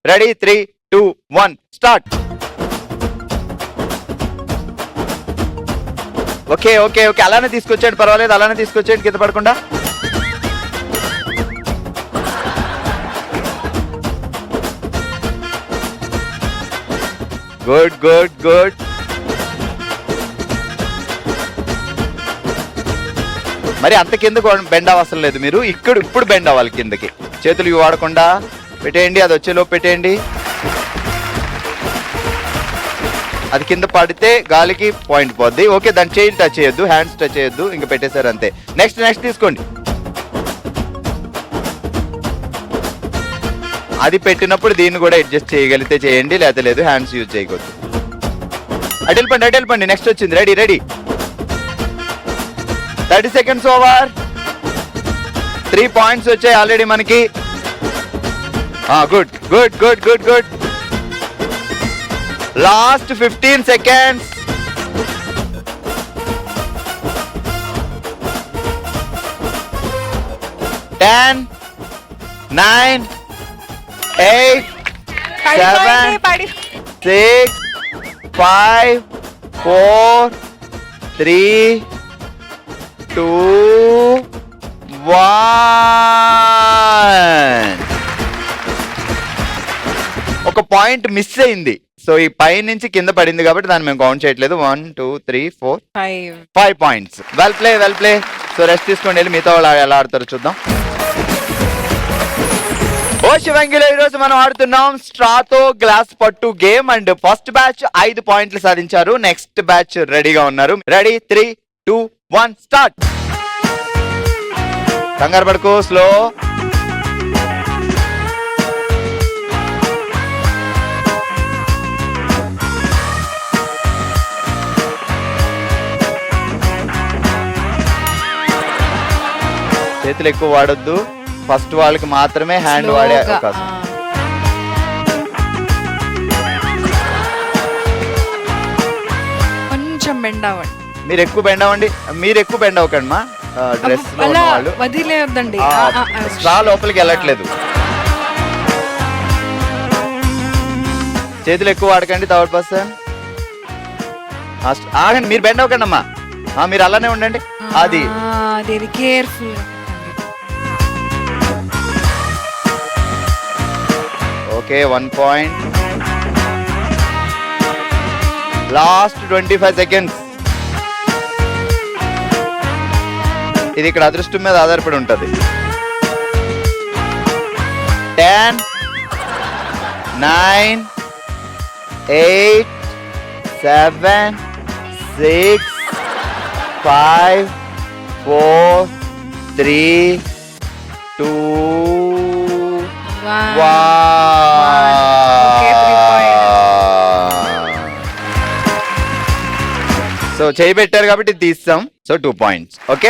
Ready 3, 2, 1 start. Okay okay okay అలానే తీసుకొచ్చేయండి, పర్వాలేదు, అలానే తీసుకొచ్చేయండి కింద పడకుండా. Good good good. మరి అంత కిందకు బెండ్ అవసరం లేదు, మీరు ఇప్పుడు బెండ్ అవ్వాలి కిందకి. చేతులు ఇవి వాడకుండా పెట్టేయండి, అది వచ్చేలోపు పెట్టేయండి. అది కింద పడితే గాలికి పాయింట్ పోద్ది. ఓకే, దాన్ని చేయి టచ్ చేయొద్దు, హ్యాండ్స్ టచ్ చేయొద్దు, ఇంకా పెట్టేశారు అంతే. నెక్స్ట్ తీసుకోండి. అది పెట్టినప్పుడు దీన్ని కూడా అడ్జస్ట్ చేయగలిగితే చేయండి, లేకపోతే లేదు, హ్యాండ్స్ యూజ్ చేయకూడదు. అటు వెళ్ళిపోండి. నెక్స్ట్ వచ్చింది. Ready 30 seconds over. 3 points వచ్చాయి ఆల్రెడీ మనకి. Good good good good good. Last 15 seconds. Ten, 9, 8, 7, 6, 5, 4, 3, 2, 1. ఒక పాయింట్ మిస్ అయింది. సో ఈ పై నుంచి కింద పడింది కాబట్టి దాన్ని మేము కౌంట్ చేయట్లేదు. 1, 2, 3, 4, 5 points. Well play. So rest తీసుకోండి, వెళ్ళి మిగతా వాళ్ళు ఎలా ఆడతారో చూద్దాం. ఓ శివంగిలో ఈరోజు మనం ఆడుతున్నాం స్ట్రాతో గ్లాస్ పట్టు game. And first batch 5 points సాధించారు. నెక్స్ట్ బ్యాచ్ రెడీగా ఉన్నారు. Ready 3, 2, 1 start. కంగారు పడుకో, స్లో. చేతులు ఎక్కువ వాడొద్దు, ఫస్ట్ వాళ్ళకి మాత్రమే హ్యాండ్ వాడే అవకాశం. కొంచెం బెండ్ అవ్వండి. మీరు ఎక్కువ బెండ్ అవ్వకండి మా. డ్రెస్ వదిలేదండి, స్ట్రా లోపలికి వెళ్ళట్లేదు. చేతులు ఎక్కువ వాడకండి. థర్డ్ పర్సన్ ఆగండి, మీరు బెండ్ అవ్వకండి అమ్మా. మీరు అలానే ఉండండి. అది careful. Okay, 1 point. Last 25 seconds. ఇది ఇక్కడ అదృష్టం మీద ఆధారపడి ఉంటుంది. 10, 9, 8, 7, 6, 5, 4, 3, 2, 1. సో చేయి పెట్టారు కాబట్టి తీస్తాం. So 2 points. ఓకే.